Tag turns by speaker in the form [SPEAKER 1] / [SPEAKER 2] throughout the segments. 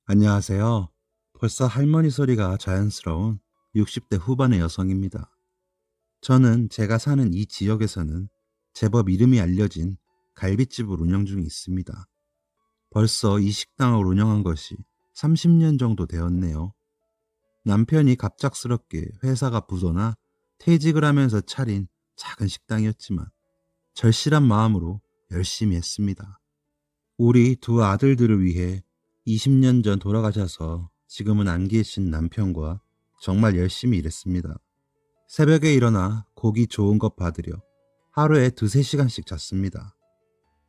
[SPEAKER 1] 안녕하세요. 벌써 할머니 소리가 자연스러운 60대 후반의 여성입니다. 저는 제가 사는 이 지역에서는 제법 이름이 알려진 갈빗집을 운영 중에 있습니다. 벌써 이 식당을 운영한 것이 30년 정도 되었네요. 남편이 갑작스럽게 회사가 부도나 퇴직을 하면서 차린 작은 식당이었지만 절실한 마음으로 열심히 했습니다. 우리 두 아들들을 위해 20년 전 돌아가셔서 지금은 안 계신 남편과 정말 열심히 일했습니다. 새벽에 일어나 고기 좋은 것 받으려 하루에 두세 시간씩 잤습니다.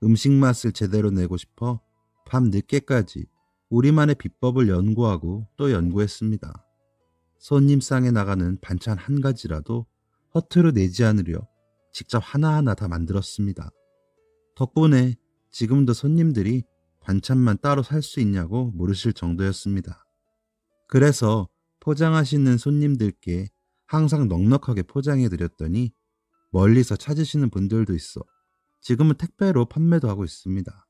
[SPEAKER 1] 음식 맛을 제대로 내고 싶어 밤 늦게까지 우리만의 비법을 연구하고 또 연구했습니다. 손님상에 나가는 반찬 한 가지라도 허투루 내지 않으려 직접 하나하나 다 만들었습니다. 덕분에 지금도 손님들이 반찬만 따로 살 수 있냐고 물으실 정도였습니다. 그래서 포장하시는 손님들께 항상 넉넉하게 포장해 드렸더니 멀리서 찾으시는 분들도 있어 지금은 택배로 판매도 하고 있습니다.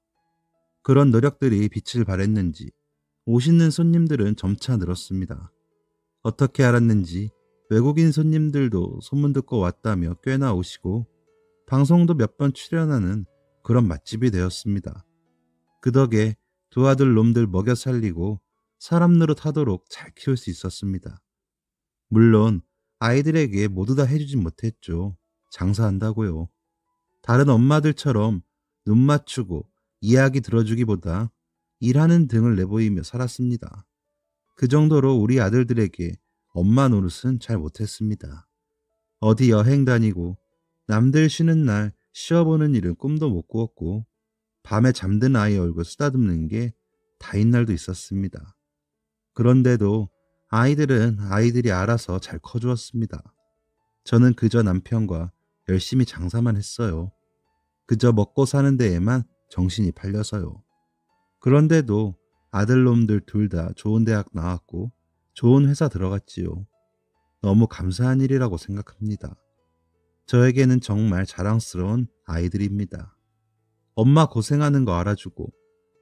[SPEAKER 1] 그런 노력들이 빛을 발했는지 오시는 손님들은 점차 늘었습니다. 어떻게 알았는지 외국인 손님들도 소문 듣고 왔다며 꽤나 오시고 방송도 몇 번 출연하는 그런 맛집이 되었습니다. 그 덕에 두 아들 놈들 먹여 살리고 사람 노릇하도록 잘 키울 수 있었습니다. 물론 아이들에게 모두 다 해주진 못했죠. 장사한다고요. 다른 엄마들처럼 눈 맞추고 이야기 들어주기보다 일하는 등을 내보이며 살았습니다. 그 정도로 우리 아들들에게 엄마 노릇은 잘 못했습니다. 어디 여행 다니고 남들 쉬는 날 쉬어보는 일은 꿈도 못 꾸었고 밤에 잠든 아이 얼굴 쓰다듬는 게 다인 날도 있었습니다. 그런데도 아이들은 아이들이 알아서 잘 커주었습니다. 저는 그저 남편과 열심히 장사만 했어요. 그저 먹고 사는 데에만 정신이 팔려서요. 그런데도 아들놈들 둘 다 좋은 대학 나왔고 좋은 회사 들어갔지요. 너무 감사한 일이라고 생각합니다. 저에게는 정말 자랑스러운 아이들입니다. 엄마 고생하는 거 알아주고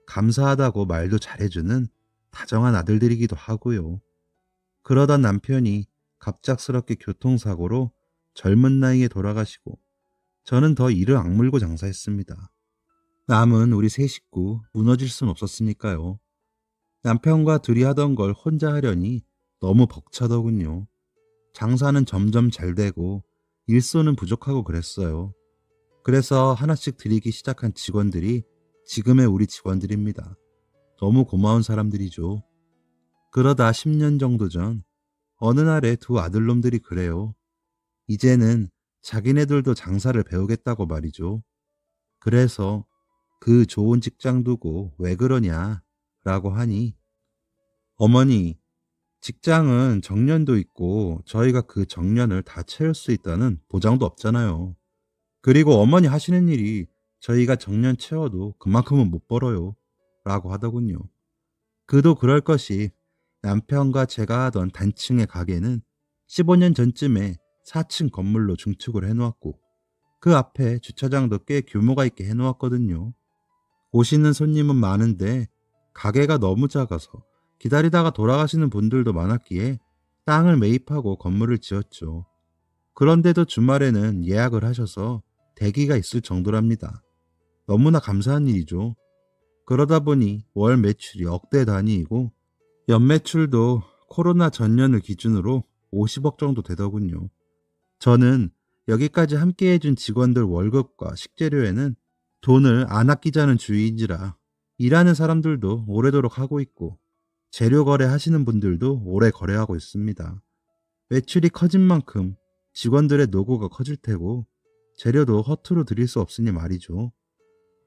[SPEAKER 1] 감사하다고 말도 잘해주는 다정한 아들들이기도 하고요. 그러던 남편이 갑작스럽게 교통사고로 젊은 나이에 돌아가시고 저는 더 이를 악물고 장사했습니다. 남은 우리 세 식구 무너질 순 없었으니까요. 남편과 둘이 하던 걸 혼자 하려니 너무 벅차더군요. 장사는 점점 잘 되고 일손은 부족하고 그랬어요. 그래서 하나씩 드리기 시작한 직원들이 지금의 우리 직원들입니다. 너무 고마운 사람들이죠. 그러다 10년 정도 전 어느 날에 두 아들놈들이 그래요. 이제는 자기네들도 장사를 배우겠다고 말이죠. 그래서 그 좋은 직장 두고 왜 그러냐 라고 하니 어머니, 직장은 정년도 있고 저희가 그 정년을 다 채울 수 있다는 보장도 없잖아요. 그리고 어머니 하시는 일이 저희가 정년 채워도 그만큼은 못 벌어요. 라고 하더군요. 그도 그럴 것이 남편과 제가 하던 단층의 가게는 15년 전쯤에 4층 건물로 중축을 해놓았고 그 앞에 주차장도 꽤 규모가 있게 해놓았거든요. 오시는 손님은 많은데 가게가 너무 작아서 기다리다가 돌아가시는 분들도 많았기에 땅을 매입하고 건물을 지었죠. 그런데도 주말에는 예약을 하셔서 대기가 있을 정도랍니다. 너무나 감사한 일이죠. 그러다 보니 월 매출이 억대 단위이고 연매출도 코로나 전년을 기준으로 50억 정도 되더군요. 저는 여기까지 함께 해준 직원들 월급과 식재료에는 돈을 안 아끼자는 주의인지라 일하는 사람들도 오래도록 하고 있고 재료 거래하시는 분들도 오래 거래하고 있습니다. 매출이 커진 만큼 직원들의 노고가 커질 테고 재료도 허투루 드릴 수 없으니 말이죠.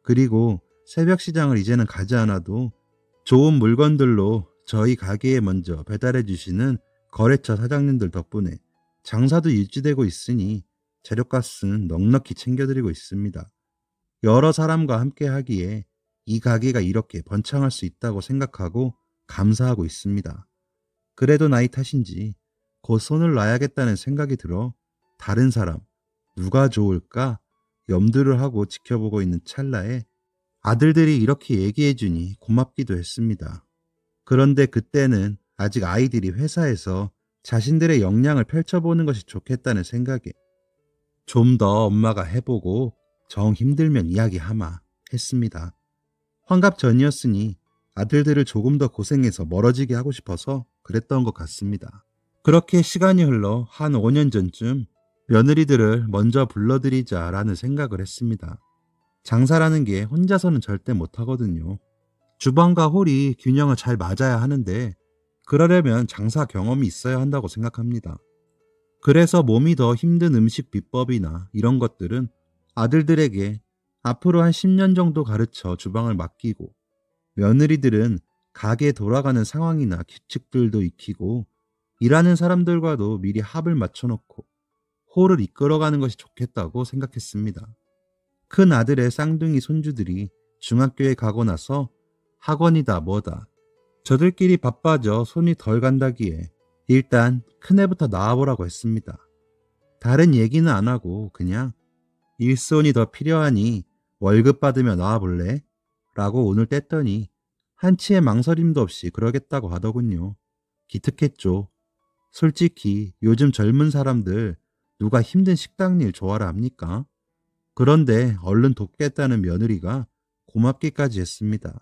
[SPEAKER 1] 그리고 새벽 시장을 이제는 가지 않아도 좋은 물건들로 저희 가게에 먼저 배달해 주시는 거래처 사장님들 덕분에 장사도 유지되고 있으니 재료값은 넉넉히 챙겨드리고 있습니다. 여러 사람과 함께 하기에 이 가게가 이렇게 번창할 수 있다고 생각하고 감사하고 있습니다. 그래도 나이 탓인지 곧 손을 놔야겠다는 생각이 들어 다른 사람, 누가 좋을까 염두를 하고 지켜보고 있는 찰나에 아들들이 이렇게 얘기해 주니 고맙기도 했습니다. 그런데 그때는 아직 아이들이 회사에서 자신들의 역량을 펼쳐보는 것이 좋겠다는 생각에 좀 더 엄마가 해보고 정 힘들면 이야기하마 했습니다. 환갑 전이었으니 아들들을 조금 더 고생해서 멀어지게 하고 싶어서 그랬던 것 같습니다. 그렇게 시간이 흘러 한 5년 전쯤 며느리들을 먼저 불러들이자라는 생각을 했습니다. 장사라는 게 혼자서는 절대 못하거든요. 주방과 홀이 균형을 잘 맞아야 하는데 그러려면 장사 경험이 있어야 한다고 생각합니다. 그래서 몸이 더 힘든 음식 비법이나 이런 것들은 아들들에게 앞으로 한 10년 정도 가르쳐 주방을 맡기고 며느리들은 가게 돌아가는 상황이나 규칙들도 익히고 일하는 사람들과도 미리 합을 맞춰놓고 홀을 이끌어가는 것이 좋겠다고 생각했습니다. 큰 아들의 쌍둥이 손주들이 중학교에 가고 나서 학원이다 뭐다 저들끼리 바빠져 손이 덜 간다기에 일단 큰애부터 나와보라고 했습니다. 다른 얘기는 안 하고 그냥 일손이 더 필요하니 월급 받으며 나와볼래? 라고 오늘 뗐더니 한치의 망설임도 없이 그러겠다고 하더군요. 기특했죠. 솔직히 요즘 젊은 사람들 누가 힘든 식당 일 좋아라 합니까? 그런데 얼른 돕겠다는 며느리가 고맙기까지 했습니다.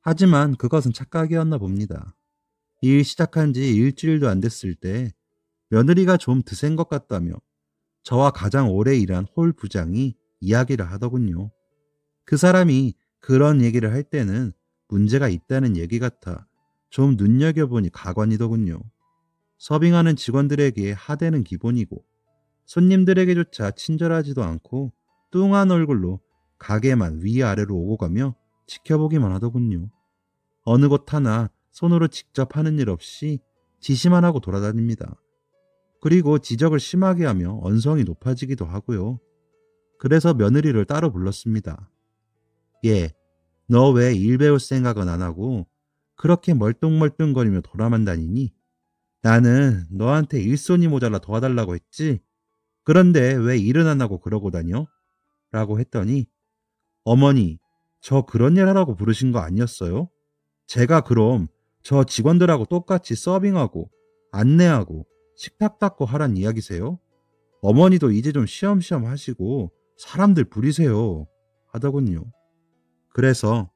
[SPEAKER 1] 하지만 그것은 착각이었나 봅니다. 일 시작한 지 일주일도 안 됐을 때 며느리가 좀 드센 것 같다며 저와 가장 오래 일한 홀 부장이 이야기를 하더군요. 그 사람이 그런 얘기를 할 때는 문제가 있다는 얘기 같아 좀 눈여겨보니 가관이더군요. 서빙하는 직원들에게 하대는 기본이고 손님들에게조차 친절하지도 않고 뚱한 얼굴로 가게만 위아래로 오고 가며 지켜보기만 하더군요. 어느 곳 하나 손으로 직접 하는 일 없이 지시만 하고 돌아다닙니다. 그리고 지적을 심하게 하며 언성이 높아지기도 하고요. 그래서 며느리를 따로 불렀습니다. 얘, 너 왜 일 배울 생각은 안 하고 그렇게 멀뚱멀뚱거리며 돌아만 다니니? 나는 너한테 일손이 모자라 도와달라고 했지? 그런데 왜 일은 안 하고 그러고 다녀? 라고 했더니 어머니, 저 그런 일 하라고 부르신 거 아니었어요? 제가 그럼 저 직원들하고 똑같이 서빙하고 안내하고 식탁 닦고 하란 이야기세요? 어머니도 이제 좀 쉬엄쉬엄 하시고 사람들 부리세요 하더군요. 그래서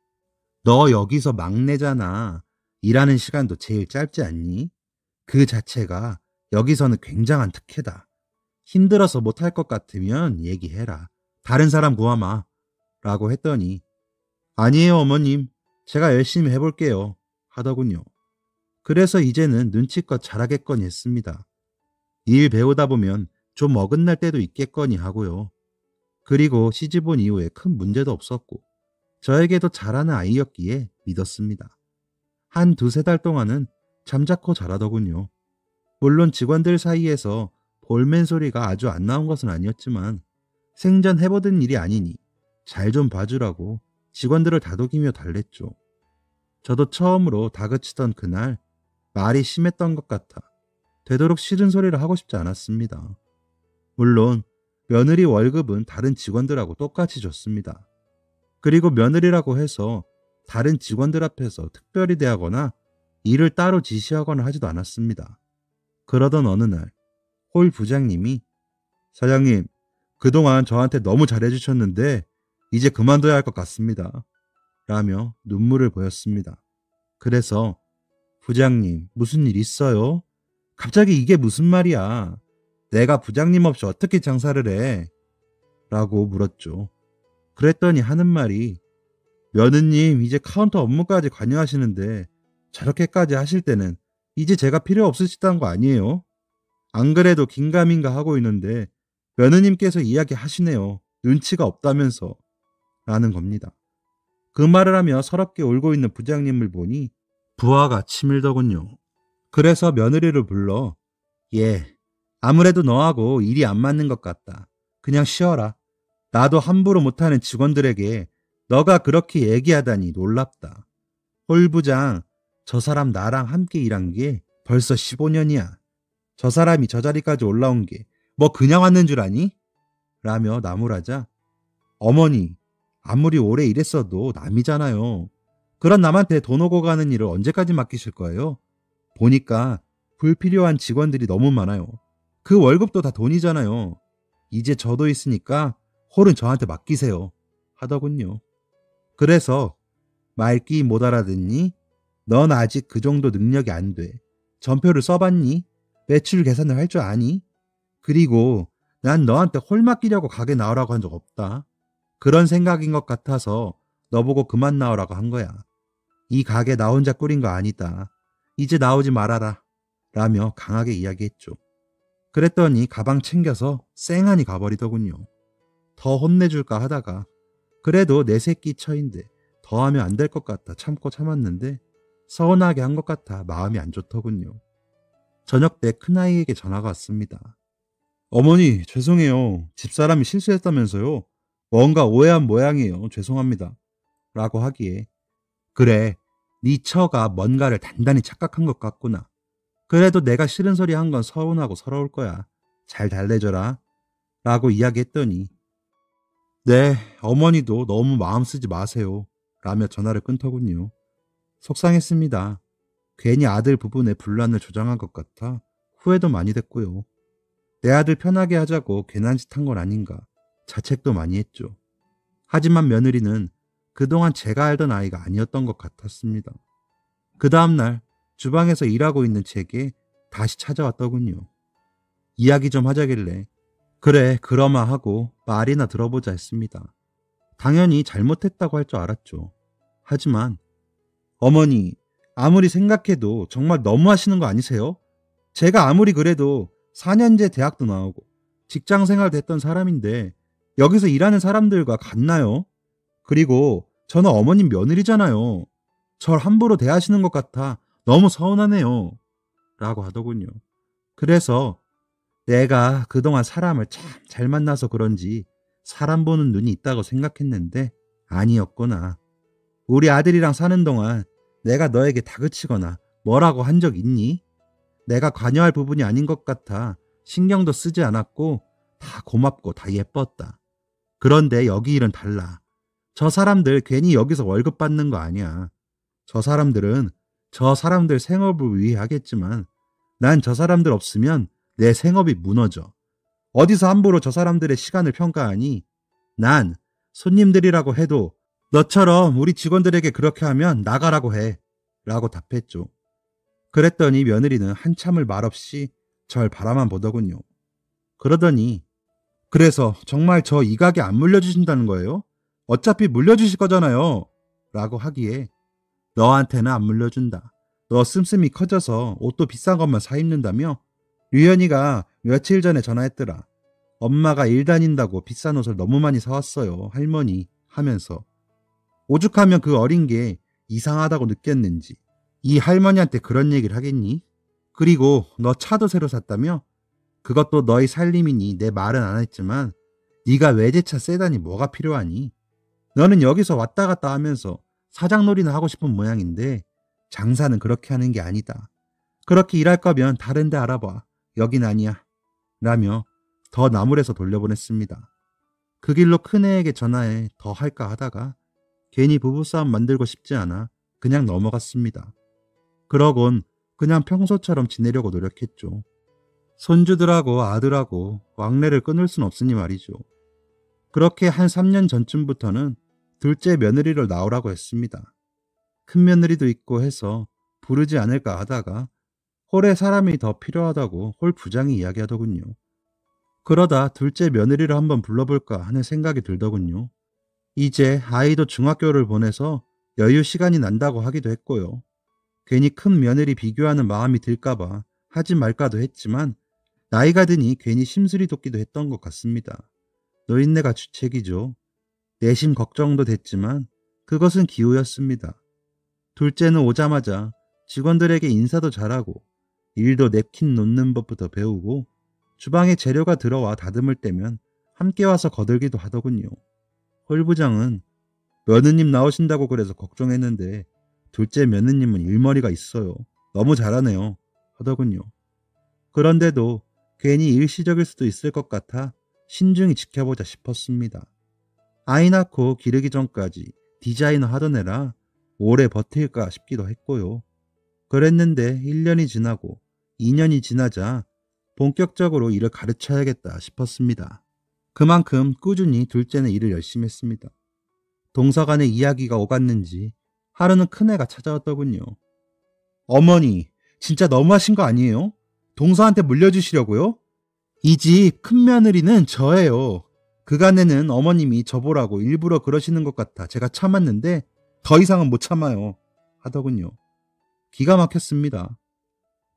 [SPEAKER 1] 너 여기서 막내잖아. 일하는 시간도 제일 짧지 않니? 그 자체가 여기서는 굉장한 특혜다. 힘들어서 못할 것 같으면 얘기해라. 다른 사람 구하마. 라고 했더니 아니에요 어머님. 제가 열심히 해볼게요. 하더군요. 그래서 이제는 눈치껏 잘하겠거니 했습니다. 일 배우다 보면 좀 어긋날 때도 있겠거니 하고요. 그리고 시집온 이후에 큰 문제도 없었고 저에게도 잘하는 아이였기에 믿었습니다. 한 두세 달 동안은 잠자코 잘하더군요. 물론 직원들 사이에서 볼멘 소리가 아주 안 나온 것은 아니었지만 생전 해보던 일이 아니니 잘 좀 봐주라고 직원들을 다독이며 달랬죠. 저도 처음으로 다그치던 그날 말이 심했던 것 같아 되도록 싫은 소리를 하고 싶지 않았습니다. 물론 며느리 월급은 다른 직원들하고 똑같이 줬습니다. 그리고 며느리라고 해서 다른 직원들 앞에서 특별히 대하거나 일을 따로 지시하거나 하지도 않았습니다. 그러던 어느 날 홀 부장님이 사장님, 그동안 저한테 너무 잘해주셨는데 이제 그만둬야 할 것 같습니다. 라며 눈물을 보였습니다. 그래서 부장님, 무슨 일 있어요? 갑자기 이게 무슨 말이야? 내가 부장님 없이 어떻게 장사를 해? 라고 물었죠. 그랬더니 하는 말이 며느님 이제 카운터 업무까지 관여하시는데 저렇게까지 하실 때는 이제 제가 필요 없으시다는 거 아니에요? 안 그래도 긴가민가 하고 있는데 며느님께서 이야기하시네요. 눈치가 없다면서. 라는 겁니다. 그 말을 하며 서럽게 울고 있는 부장님을 보니 부하가 치밀더군요. 그래서 며느리를 불러 얘, 아무래도 너하고 일이 안 맞는 것 같다. 그냥 쉬어라. 나도 함부로 못하는 직원들에게 너가 그렇게 얘기하다니 놀랍다. 홀 부장, 저 사람 나랑 함께 일한 게 벌써 15년이야. 저 사람이 저 자리까지 올라온 게 뭐 그냥 왔는 줄 아니? 라며 나무라자 어머니, 아무리 오래 일했어도 남이잖아요. 그런 남한테 돈 오고 가는 일을 언제까지 맡기실 거예요? 보니까 불필요한 직원들이 너무 많아요. 그 월급도 다 돈이잖아요. 이제 저도 있으니까 홀은 저한테 맡기세요. 하더군요. 그래서 말귀 못 알아듣니? 넌 아직 그 정도 능력이 안 돼. 전표를 써봤니? 매출 계산을 할 줄 아니? 그리고 난 너한테 홀 맡기려고 가게 나오라고 한 적 없다. 그런 생각인 것 같아서 너보고 그만 나오라고 한 거야. 이 가게 나 혼자 꾸린 거 아니다. 이제 나오지 말아라. 라며 강하게 이야기했죠. 그랬더니 가방 챙겨서 쌩하니 가버리더군요. 더 혼내줄까 하다가 그래도 내 새끼 처인데 더 하면 안 될 것 같아 참고 참았는데 서운하게 한 것 같아 마음이 안 좋더군요. 저녁 때 큰아이에게 전화가 왔습니다. 어머니, 죄송해요. 집사람이 실수했다면서요. 뭔가 오해한 모양이에요. 죄송합니다. 라고 하기에 그래, 네 처가 뭔가를 단단히 착각한 것 같구나. 그래도 내가 싫은 소리 한 건 서운하고 서러울 거야. 잘 달래줘라. 라고 이야기했더니 네, 어머니도 너무 마음 쓰지 마세요. 라며 전화를 끊더군요. 속상했습니다. 괜히 아들 부분의 분란을 조장한 것 같아 후회도 많이 됐고요. 내 아들 편하게 하자고 괜한 짓 한 건 아닌가 자책도 많이 했죠. 하지만 며느리는 그동안 제가 알던 아이가 아니었던 것 같았습니다. 그 다음날 주방에서 일하고 있는 제게 다시 찾아왔더군요. 이야기 좀 하자길래 그래 그러마 하고 말이나 들어보자 했습니다. 당연히 잘못했다고 할 줄 알았죠. 하지만 어머니 아무리 생각해도 정말 너무하시는 거 아니세요? 제가 아무리 그래도 4년제 대학도 나오고 직장생활도 했던 사람인데 여기서 일하는 사람들과 같나요? 그리고 저는 어머님 며느리잖아요. 절 함부로 대하시는 것 같아 너무 서운하네요. 라고 하더군요. 그래서 내가 그동안 사람을 참 잘 만나서 그런지 사람 보는 눈이 있다고 생각했는데 아니었구나. 우리 아들이랑 사는 동안 내가 너에게 다그치거나 뭐라고 한 적 있니? 내가 관여할 부분이 아닌 것 같아 신경도 쓰지 않았고 다 고맙고 다 예뻤다. 그런데 여기 일은 달라. 저 사람들 괜히 여기서 월급 받는 거 아니야. 저 사람들은 저 사람들 생업을 위해 하겠지만 난 저 사람들 없으면 내 생업이 무너져. 어디서 함부로 저 사람들의 시간을 평가하니? 난 손님들이라고 해도 너처럼 우리 직원들에게 그렇게 하면 나가라고 해. 라고 답했죠. 그랬더니 며느리는 한참을 말없이 절 바라만 보더군요. 그러더니 그래서 정말 저 이 가게 안 물려주신다는 거예요? 어차피 물려주실 거잖아요. 라고 하기에 너한테는 안 물려준다. 너 씀씀이 커져서 옷도 비싼 것만 사 입는다며? 류현이가 며칠 전에 전화했더라. 엄마가 일 다닌다고 비싼 옷을 너무 많이 사왔어요. 할머니 하면서. 오죽하면 그 어린 게 이상하다고 느꼈는지 이 할머니한테 그런 얘기를 하겠니? 그리고 너 차도 새로 샀다며? 그것도 너희 살림이니 내 말은 안 했지만 네가 외제차 세단이 뭐가 필요하니? 너는 여기서 왔다 갔다 하면서 사장놀이나 하고 싶은 모양인데 장사는 그렇게 하는 게 아니다. 그렇게 일할 거면 다른 데 알아봐. 여긴 아니야. 라며 더 나물에서 돌려보냈습니다. 그 길로 큰애에게 전화해 더 할까 하다가 괜히 부부싸움 만들고 싶지 않아 그냥 넘어갔습니다. 그러곤 그냥 평소처럼 지내려고 노력했죠. 손주들하고 아들하고 왕래를 끊을 순 없으니 말이죠. 그렇게 한 3년 전쯤부터는 둘째 며느리를 낳으라고 했습니다. 큰 며느리도 있고 해서 부르지 않을까 하다가 홀에 사람이 더 필요하다고 홀 부장이 이야기하더군요. 그러다 둘째 며느리를 한번 불러볼까 하는 생각이 들더군요. 이제 아이도 중학교를 보내서 여유 시간이 난다고 하기도 했고요. 괜히 큰 며느리 비교하는 마음이 들까봐 하지 말까도 했지만 나이가 드니 괜히 심술이 돋기도 했던 것 같습니다. 노인네가 주책이죠. 내심 걱정도 됐지만 그것은 기우였습니다. 둘째는 오자마자 직원들에게 인사도 잘하고 일도 냅킨 놓는 법부터 배우고 주방에 재료가 들어와 다듬을 때면 함께 와서 거들기도 하더군요. 홀 부장은 며느님 나오신다고 그래서 걱정했는데 둘째 며느님은 일머리가 있어요. 너무 잘하네요. 하더군요. 그런데도 괜히 일시적일 수도 있을 것 같아 신중히 지켜보자 싶었습니다. 아이 낳고 기르기 전까지 디자이너 하던 애라 오래 버틸까 싶기도 했고요. 그랬는데 1년이 지나고 2년이 지나자 본격적으로 일을 가르쳐야겠다 싶었습니다. 그만큼 꾸준히 둘째는 일을 열심히 했습니다. 동서간의 이야기가 오갔는지 하루는 큰애가 찾아왔더군요. 어머니, 진짜 너무하신 거 아니에요? 동서한테 물려주시려고요? 이 집 큰며느리는 저예요. 그간에는 어머님이 저보라고 일부러 그러시는 것 같아 제가 참았는데 더 이상은 못 참아요. 하더군요. 기가 막혔습니다.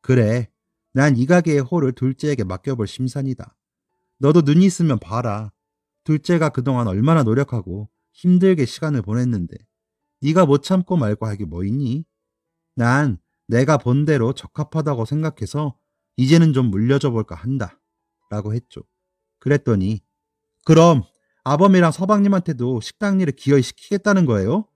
[SPEAKER 1] 그래, 난 이 가게의 홀을 둘째에게 맡겨볼 심산이다. 너도 눈이 있으면 봐라. 둘째가 그동안 얼마나 노력하고 힘들게 시간을 보냈는데 네가 못 참고 말고 할 게 뭐 있니? 난 내가 본 대로 적합하다고 생각해서 이제는 좀 물려줘 볼까 한다. 라고 했죠. 그랬더니 그럼 아범이랑 서방님한테도 식당 일을 기어이 시키겠다는 거예요?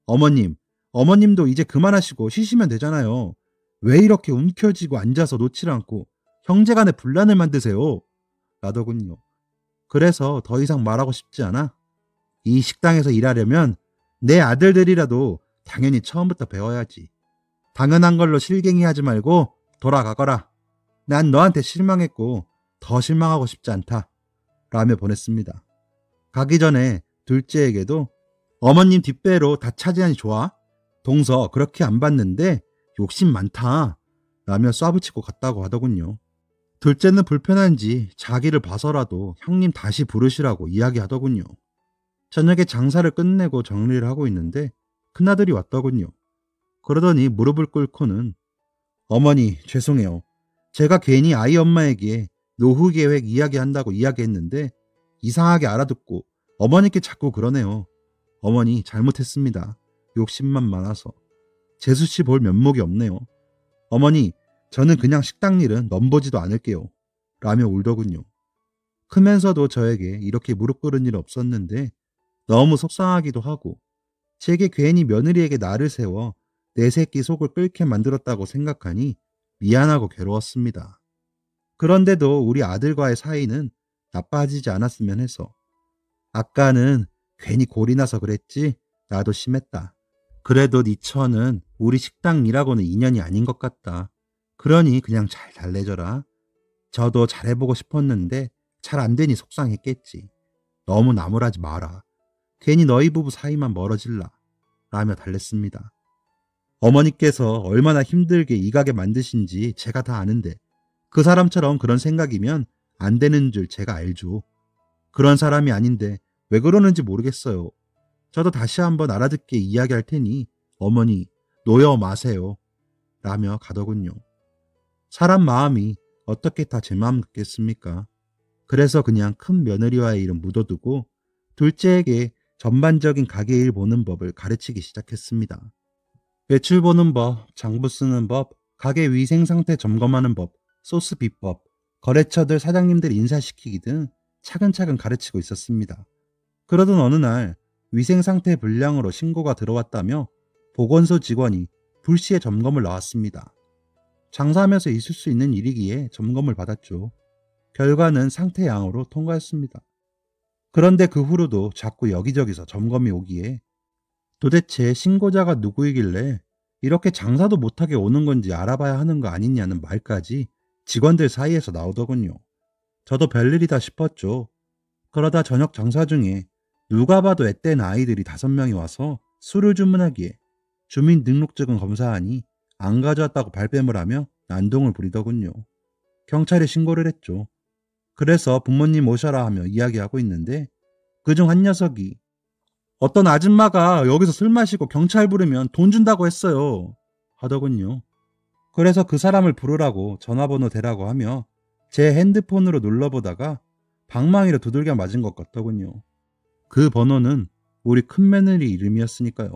[SPEAKER 1] 어머님, 어머님도 이제 그만하시고 쉬시면 되잖아요. 왜 이렇게 움켜쥐고 앉아서 놓질 않고 형제간에 분란을 만드세요? 라더군요. 그래서 더 이상 말하고 싶지 않아. 이 식당에서 일하려면 내 아들들이라도 당연히 처음부터 배워야지. 당연한 걸로 실갱이 하지 말고 돌아가거라. 난 너한테 실망했고 더 실망하고 싶지 않다. 라며 보냈습니다. 가기 전에 둘째에게도 어머님 뒷배로 다 차지하니 좋아. 동서 그렇게 안 봤는데 욕심 많다. 라며 쏴붙이고 갔다고 하더군요. 둘째는 불편한지 자기를 봐서라도 형님 다시 부르시라고 이야기하더군요. 저녁에 장사를 끝내고 정리를 하고 있는데 큰아들이 왔더군요. 그러더니 무릎을 꿇고는 어머니 죄송해요. 제가 괜히 아이 엄마에게 노후 계획 이야기한다고 이야기했는데 이상하게 알아듣고 어머니께 자꾸 그러네요. 어머니 잘못했습니다. 욕심만 많아서. 재수씨 볼 면목이 없네요. 어머니 저는 그냥 식당 일은 넘보지도 않을게요. 라며 울더군요. 크면서도 저에게 이렇게 무릎 꿇은 일 없었는데 너무 속상하기도 하고 제게 괜히 며느리에게 나를 세워 내 새끼 속을 끓게 만들었다고 생각하니 미안하고 괴로웠습니다. 그런데도 우리 아들과의 사이는 나빠지지 않았으면 해서 아까는 괜히 골이 나서 그랬지 나도 심했다. 그래도 네 처는 우리 식당 일하고는 인연이 아닌 것 같다. 그러니 그냥 잘 달래줘라. 저도 잘해보고 싶었는데 잘 안 되니 속상했겠지. 너무 나무라지 마라. 괜히 너희 부부 사이만 멀어질라. 라며 달랬습니다. 어머니께서 얼마나 힘들게 이 가게 만드신지 제가 다 아는데 그 사람처럼 그런 생각이면 안 되는 줄 제가 알죠. 그런 사람이 아닌데 왜 그러는지 모르겠어요. 저도 다시 한번 알아듣게 이야기할 테니 어머니 노여 마세요. 라며 가더군요. 사람 마음이 어떻게 다 제 마음 같겠습니까? 그래서 그냥 큰 며느리와의 일은 묻어두고 둘째에게 전반적인 가게 일 보는 법을 가르치기 시작했습니다. 매출 보는 법, 장부 쓰는 법, 가게 위생 상태 점검하는 법, 소스 비법, 거래처들 사장님들 인사시키기 등 차근차근 가르치고 있었습니다. 그러던 어느 날 위생 상태 불량으로 신고가 들어왔다며 보건소 직원이 불시에 점검을 나왔습니다. 장사하면서 있을 수 있는 일이기에 점검을 받았죠. 결과는 상태양으로 통과했습니다. 그런데 그 후로도 자꾸 여기저기서 점검이 오기에 도대체 신고자가 누구이길래 이렇게 장사도 못하게 오는 건지 알아봐야 하는 거 아니냐는 말까지 직원들 사이에서 나오더군요. 저도 별일이다 싶었죠. 그러다 저녁 장사 중에 누가 봐도 앳된 아이들이 5명이 와서 술을 주문하기에 주민등록증은 검사하니 안 가져왔다고 발뺌을 하며 난동을 부리더군요. 경찰에 신고를 했죠. 그래서 부모님 오셔라 하며 이야기하고 있는데 그중 한 녀석이 어떤 아줌마가 여기서 술 마시고 경찰 부르면 돈 준다고 했어요. 하더군요. 그래서 그 사람을 부르라고 전화번호 대라고 하며 제 핸드폰으로 눌러보다가 방망이로 두들겨 맞은 것 같더군요. 그 번호는 우리 큰며느리 이름이었으니까요.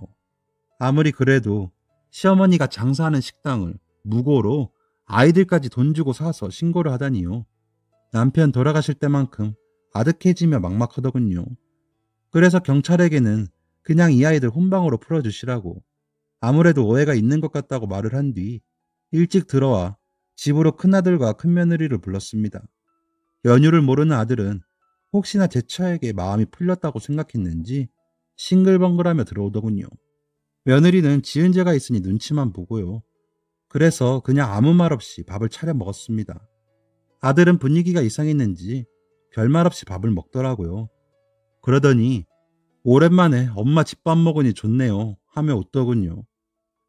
[SPEAKER 1] 아무리 그래도 시어머니가 장사하는 식당을 무고로 아이들까지 돈 주고 사서 신고를 하다니요. 남편 돌아가실 때만큼 아득해지며 막막하더군요. 그래서 경찰에게는 그냥 이 아이들 혼방으로 풀어주시라고 아무래도 오해가 있는 것 같다고 말을 한 뒤 일찍 들어와 집으로 큰아들과 큰며느리를 불렀습니다. 연유를 모르는 아들은 혹시나 제 처에게 마음이 풀렸다고 생각했는지 싱글벙글하며 들어오더군요. 며느리는 지은 죄가 있으니 눈치만 보고요. 그래서 그냥 아무 말 없이 밥을 차려 먹었습니다. 아들은 분위기가 이상했는지 별말 없이 밥을 먹더라고요. 그러더니 오랜만에 엄마 집밥 먹으니 좋네요 하며 웃더군요.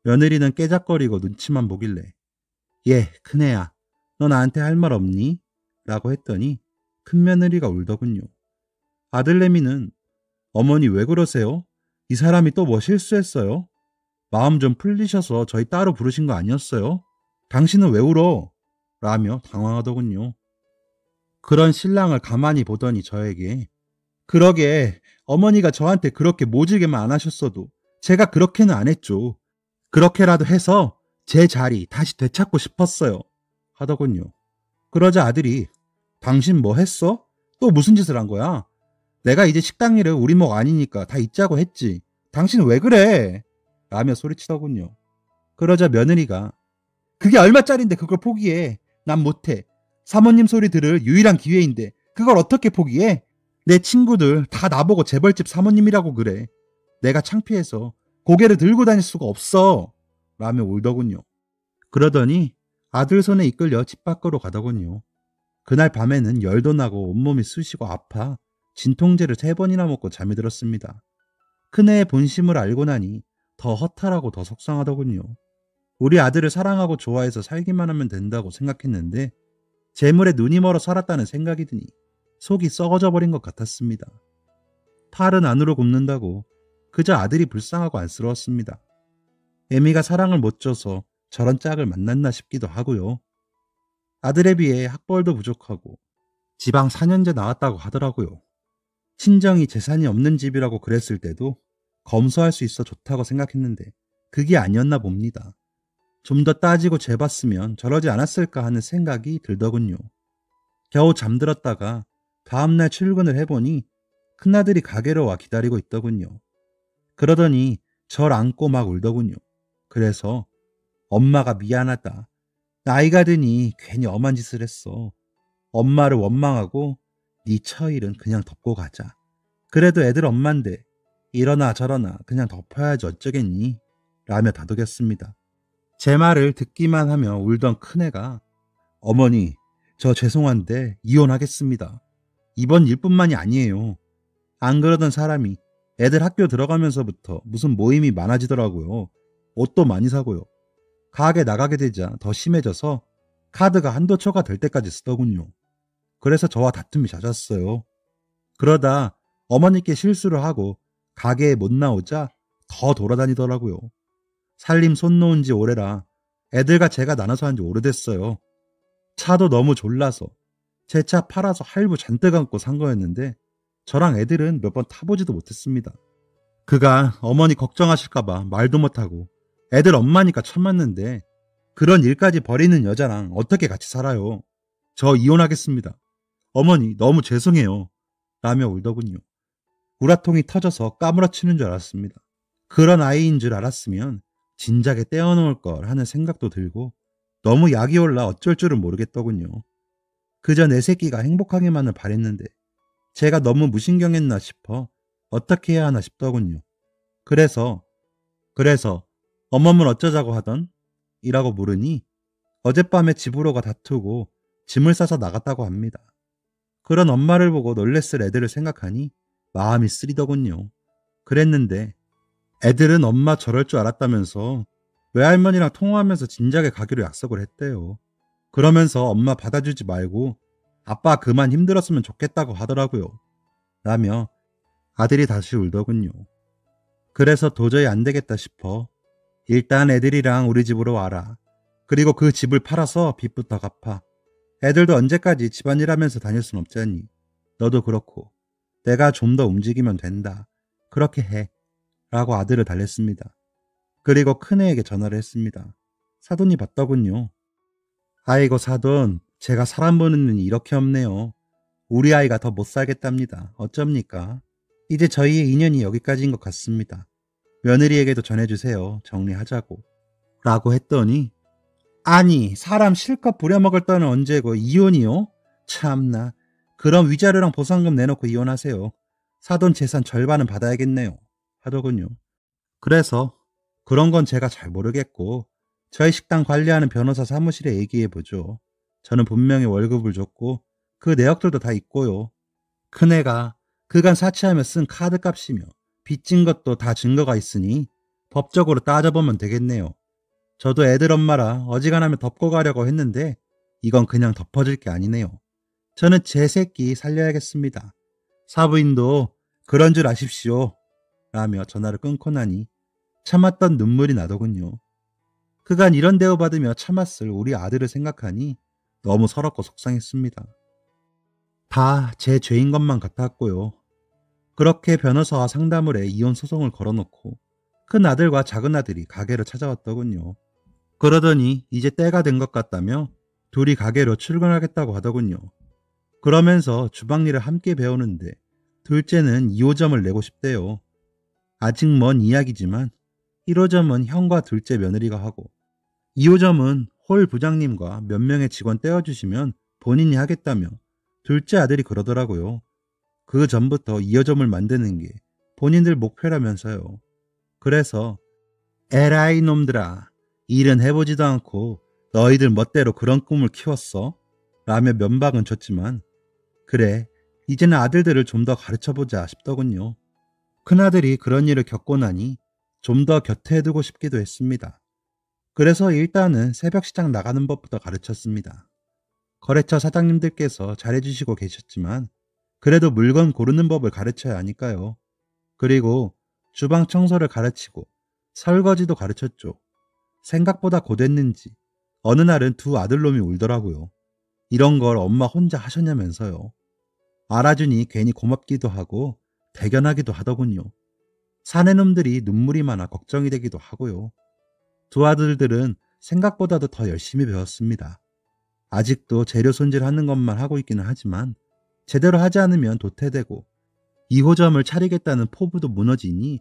[SPEAKER 1] 며느리는 깨작거리고 눈치만 보길래 예, 큰애야, 너 나한테 할 말 없니? 라고 했더니 큰며느리가 울더군요. 아들내미는 어머니 왜 그러세요? 이 사람이 또 뭐 실수했어요? 마음 좀 풀리셔서 저희 따로 부르신 거 아니었어요? 당신은 왜 울어? 라며 당황하더군요. 그런 신랑을 가만히 보더니 저에게 그러게 어머니가 저한테 그렇게 모질게만 안 하셨어도 제가 그렇게는 안 했죠. 그렇게라도 해서 제 자리 다시 되찾고 싶었어요. 하더군요. 그러자 아들이 당신 뭐 했어? 또 무슨 짓을 한 거야? 내가 이제 식당 일을 우리 목 아니니까 다 잊자고 했지. 당신은 왜 그래? 라며 소리치더군요. 그러자 며느리가 그게 얼마짜린데 그걸 포기해. 난 못해. 사모님 소리 들을 유일한 기회인데 그걸 어떻게 포기해? 내 친구들 다 나보고 재벌집 사모님이라고 그래. 내가 창피해서 고개를 들고 다닐 수가 없어. 라며 울더군요. 그러더니 아들 손에 이끌려 집 밖으로 가더군요. 그날 밤에는 열도 나고 온몸이 쑤시고 아파 진통제를 3번이나 먹고 잠이 들었습니다. 큰애의 본심을 알고 나니 더 허탈하고 더 속상하더군요. 우리 아들을 사랑하고 좋아해서 살기만 하면 된다고 생각했는데 재물에 눈이 멀어 살았다는 생각이 드니 속이 썩어져 버린 것 같았습니다. 팔은 안으로 굽는다고 그저 아들이 불쌍하고 안쓰러웠습니다. 애미가 사랑을 못 줘서 저런 짝을 만났나 싶기도 하고요. 아들에 비해 학벌도 부족하고 지방 4년제 나왔다고 하더라고요. 친정이 재산이 없는 집이라고 그랬을 때도 검소할 수 있어 좋다고 생각했는데 그게 아니었나 봅니다. 좀 더 따지고 재봤으면 저러지 않았을까 하는 생각이 들더군요. 겨우 잠들었다가 다음날 출근을 해보니 큰아들이 가게로 와 기다리고 있더군요. 그러더니 절 안고 막 울더군요. 그래서 엄마가 미안하다. 나이가 드니 괜히 엄한 짓을 했어. 엄마를 원망하고 네 처일은 그냥 덮고 가자. 그래도 애들 엄만데 이러나 저러나 그냥 덮어야지 어쩌겠니? 라며 다독였습니다. 제 말을 듣기만 하며 울던 큰애가 어머니, 저 죄송한데 이혼하겠습니다. 이번 일뿐만이 아니에요. 안 그러던 사람이 애들 학교 들어가면서부터 무슨 모임이 많아지더라고요. 옷도 많이 사고요. 가게 나가게 되자 더 심해져서 카드가 한도 초과될 때까지 쓰더군요. 그래서 저와 다툼이 잦았어요. 그러다 어머니께 실수를 하고 가게에 못 나오자 더 돌아다니더라고요. 살림 손 놓은 지 오래라 애들과 제가 나눠서 한 지 오래됐어요. 차도 너무 졸라서 제 차 팔아서 할부 잔뜩 안고 산 거였는데 저랑 애들은 몇 번 타보지도 못했습니다. 그가 어머니 걱정하실까봐 말도 못하고 애들 엄마니까 쳐맞는데 그런 일까지 벌이는 여자랑 어떻게 같이 살아요. 저 이혼하겠습니다. 어머니 너무 죄송해요. 라며 울더군요. 우라통이 터져서 까무러치는 줄 알았습니다. 그런 아이인 줄 알았으면 진작에 떼어놓을 걸 하는 생각도 들고 너무 약이 올라 어쩔 줄은 모르겠더군요. 그저 내 새끼가 행복하기만을 바랬는데 제가 너무 무신경했나 싶어 어떻게 해야 하나 싶더군요. 그래서 어머문 어쩌자고 하던? 이라고 물으니 어젯밤에 집으로가 다투고 짐을 싸서 나갔다고 합니다. 그런 엄마를 보고 놀랬을 애들을 생각하니 마음이 쓰리더군요. 그랬는데 애들은 엄마 저럴 줄 알았다면서 외할머니랑 통화하면서 진작에 가기로 약속을 했대요. 그러면서 엄마 받아주지 말고 아빠 그만 힘들었으면 좋겠다고 하더라고요. 라며 아들이 다시 울더군요. 그래서 도저히 안 되겠다 싶어 일단 애들이랑 우리 집으로 와라. 그리고 그 집을 팔아서 빚부터 갚아. 애들도 언제까지 집안일 하면서 다닐 순 없잖니. 너도 그렇고 내가 좀 더 움직이면 된다. 그렇게 해. 라고 아들을 달랬습니다. 그리고 큰애에게 전화를 했습니다. 사돈이 받더군요. 아이고 사돈, 제가 사람 보는 눈이 이렇게 없네요. 우리 아이가 더 못 살겠답니다. 어쩝니까? 이제 저희의 인연이 여기까지인 것 같습니다. 며느리에게도 전해주세요. 정리하자고. 라고 했더니 아니 사람 실컷 부려먹을 때는 언제고 이혼이요? 참나. 그럼 위자료랑 보상금 내놓고 이혼하세요. 사돈 재산 절반은 받아야겠네요. 하더군요. 그래서 그런 건 제가 잘 모르겠고 저희 식당 관리하는 변호사 사무실에 얘기해보죠. 저는 분명히 월급을 줬고 그 내역들도 다 있고요. 큰애가 그간 사치하며 쓴 카드값이며 빚진 것도 다 증거가 있으니 법적으로 따져보면 되겠네요. 저도 애들 엄마라 어지간하면 덮고 가려고 했는데 이건 그냥 덮어질 게 아니네요. 저는 제 새끼 살려야겠습니다. 사부인도 그런 줄 아십시오. 라며 전화를 끊고 나니 참았던 눈물이 나더군요. 그간 이런 대우받으며 참았을 우리 아들을 생각하니 너무 서럽고 속상했습니다. 다 제 죄인 것만 같았고요. 그렇게 변호사와 상담을 해 이혼 소송을 걸어놓고 큰 아들과 작은 아들이 가게를 찾아왔더군요. 그러더니 이제 때가 된 것 같다며 둘이 가게로 출근하겠다고 하더군요. 그러면서 주방일을 함께 배우는데 둘째는 2호점을 내고 싶대요. 아직 먼 이야기지만 1호점은 형과 둘째 며느리가 하고 2호점은 홀 부장님과 몇 명의 직원 떼어주시면 본인이 하겠다며 둘째 아들이 그러더라고요. 그 전부터 2호점을 만드는 게 본인들 목표라면서요. 그래서 에라이 놈들아, 일은 해보지도 않고 너희들 멋대로 그런 꿈을 키웠어? 라며 면박은 줬지만 그래, 이제는 아들들을 좀 더 가르쳐보자 싶더군요. 큰아들이 그런 일을 겪고 나니 좀 더 곁에 두고 싶기도 했습니다. 그래서 일단은 새벽 시장 나가는 법부터 가르쳤습니다. 거래처 사장님들께서 잘해주시고 계셨지만 그래도 물건 고르는 법을 가르쳐야 하니까요. 그리고 주방 청소를 가르치고 설거지도 가르쳤죠. 생각보다 고됐는지 어느 날은 두 아들놈이 울더라고요. 이런 걸 엄마 혼자 하셨냐면서요. 알아주니 괜히 고맙기도 하고 대견하기도 하더군요. 사내놈들이 눈물이 많아 걱정이 되기도 하고요. 두 아들들은 생각보다도 더 열심히 배웠습니다. 아직도 재료 손질하는 것만 하고 있기는 하지만 제대로 하지 않으면 도태되고 2호점을 차리겠다는 포부도 무너지니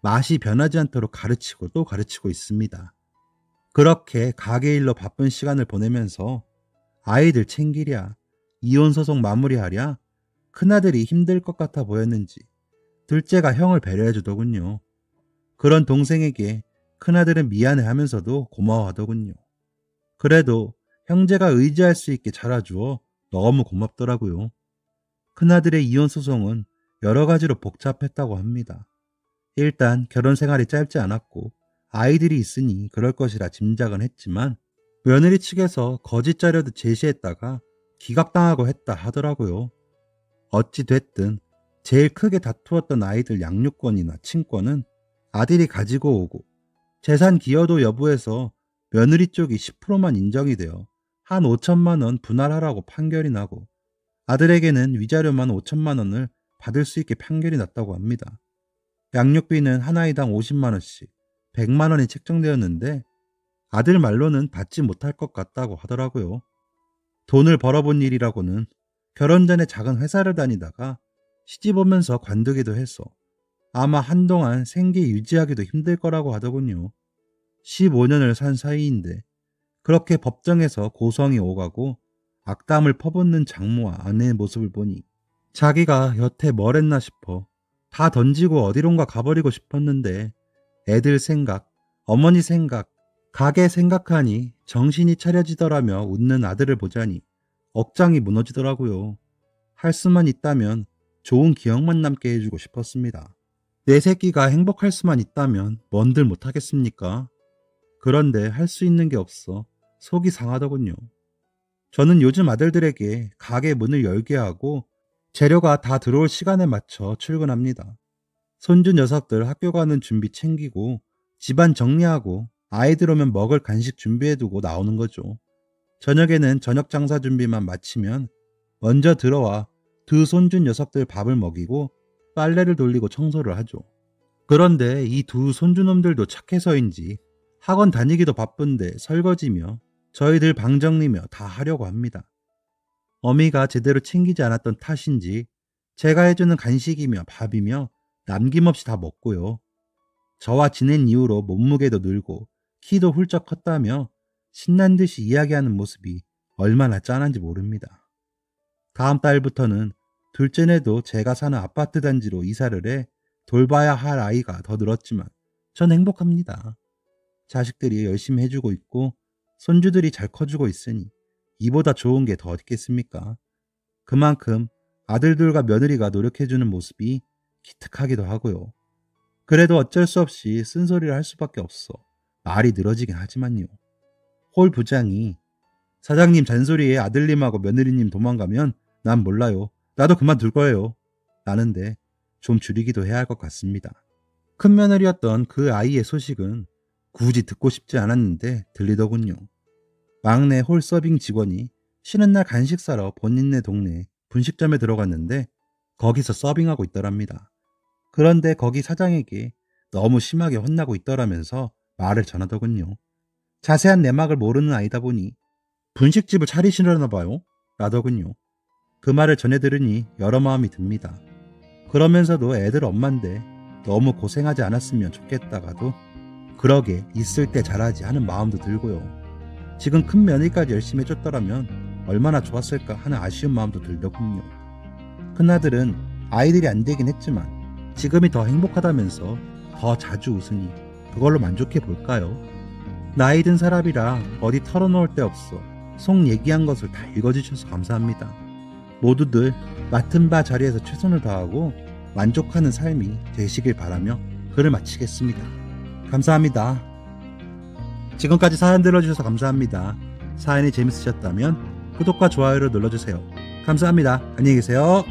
[SPEAKER 1] 맛이 변하지 않도록 가르치고 또 가르치고 있습니다. 그렇게 가게 일로 바쁜 시간을 보내면서 아이들 챙기랴, 이혼 소송 마무리하랴 큰아들이 힘들 것 같아 보였는지 둘째가 형을 배려해 주더군요. 그런 동생에게 큰아들은 미안해하면서도 고마워하더군요. 그래도 형제가 의지할 수 있게 자라주어 너무 고맙더라고요. 큰아들의 이혼 소송은 여러 가지로 복잡했다고 합니다. 일단 결혼 생활이 짧지 않았고 아이들이 있으니 그럴 것이라 짐작은 했지만 며느리 측에서 거짓 자료도 제시했다가 기각당하고 했다 하더라고요. 어찌 됐든 제일 크게 다투었던 아이들 양육권이나 친권은 아들이 가지고 오고 재산 기여도 여부에서 며느리 쪽이 10%만 인정이 되어 한 5천만 원 분할하라고 판결이 나고 아들에게는 위자료만 5천만 원을 받을 수 있게 판결이 났다고 합니다. 양육비는 한 아이당 50만 원씩 100만 원이 책정되었는데 아들 말로는 받지 못할 것 같다고 하더라고요. 돈을 벌어본 일이라고는 결혼 전에 작은 회사를 다니다가 시집 오면서 관두기도 해서 아마 한동안 생계 유지하기도 힘들 거라고 하더군요. 15년을 산 사이인데 그렇게 법정에서 고성이 오가고 악담을 퍼붓는 장모와 아내의 모습을 보니 자기가 여태 뭘 했나 싶어 다 던지고 어디론가 가버리고 싶었는데 애들 생각, 어머니 생각, 가게 생각하니 정신이 차려지더라며 웃는 아들을 보자니 억장이 무너지더라고요. 할 수만 있다면 좋은 기억만 남게 해주고 싶었습니다. 내 새끼가 행복할 수만 있다면 뭔들 못하겠습니까? 그런데 할 수 있는 게 없어 속이 상하더군요. 저는 요즘 아들들에게 가게 문을 열게 하고 재료가 다 들어올 시간에 맞춰 출근합니다. 손주 녀석들 학교 가는 준비 챙기고 집안 정리하고 아이들 오면 먹을 간식 준비해두고 나오는 거죠. 저녁에는 저녁 장사 준비만 마치면 먼저 들어와 두 손주 녀석들 밥을 먹이고 빨래를 돌리고 청소를 하죠. 그런데 이 두 손주놈들도 착해서인지 학원 다니기도 바쁜데 설거지며 저희들 방 정리며 다 하려고 합니다. 어미가 제대로 챙기지 않았던 탓인지 제가 해주는 간식이며 밥이며 남김없이 다 먹고요. 저와 지낸 이후로 몸무게도 늘고 키도 훌쩍 컸다며 신난 듯이 이야기하는 모습이 얼마나 짠한지 모릅니다. 다음 달부터는 둘째네도 제가 사는 아파트 단지로 이사를 해 돌봐야 할 아이가 더 늘었지만 전 행복합니다. 자식들이 열심히 해주고 있고 손주들이 잘 커주고 있으니 이보다 좋은 게 더 어딨겠습니까? 그만큼 아들들과 며느리가 노력해주는 모습이 기특하기도 하고요. 그래도 어쩔 수 없이 쓴소리를 할 수밖에 없어 말이 늘어지긴 하지만요. 홀 부장이 사장님 잔소리에 아들님하고 며느리님 도망가면 난 몰라요. 나도 그만둘 거예요. 라는데 좀 줄이기도 해야 할 것 같습니다. 큰 며느리였던 그 아이의 소식은 굳이 듣고 싶지 않았는데 들리더군요. 막내 홀 서빙 직원이 쉬는 날 간식 사러 본인네 동네 분식점에 들어갔는데 거기서 서빙하고 있더랍니다. 그런데 거기 사장에게 너무 심하게 혼나고 있더라면서 말을 전하더군요. 자세한 내막을 모르는 아이다 보니 분식집을 차리시려나 봐요. 라더군요. 그 말을 전해 들으니 여러 마음이 듭니다. 그러면서도 애들 엄만데 너무 고생하지 않았으면 좋겠다가도 그러게 있을 때 잘하지 하는 마음도 들고요. 지금 큰 며느리까지 열심히 해줬더라면 얼마나 좋았을까 하는 아쉬운 마음도 들더군요. 큰아들은 아이들이 안 되긴 했지만 지금이 더 행복하다면서 더 자주 웃으니 그걸로 만족해 볼까요? 나이 든 사람이라 어디 털어놓을 데 없어 속 얘기한 것을 다 읽어주셔서 감사합니다. 모두들 맡은 바 자리에서 최선을 다하고 만족하는 삶이 되시길 바라며 글을 마치겠습니다. 감사합니다. 지금까지 사연 들어주셔서 감사합니다. 사연이 재밌으셨다면 구독과 좋아요를 눌러주세요. 감사합니다. 안녕히 계세요.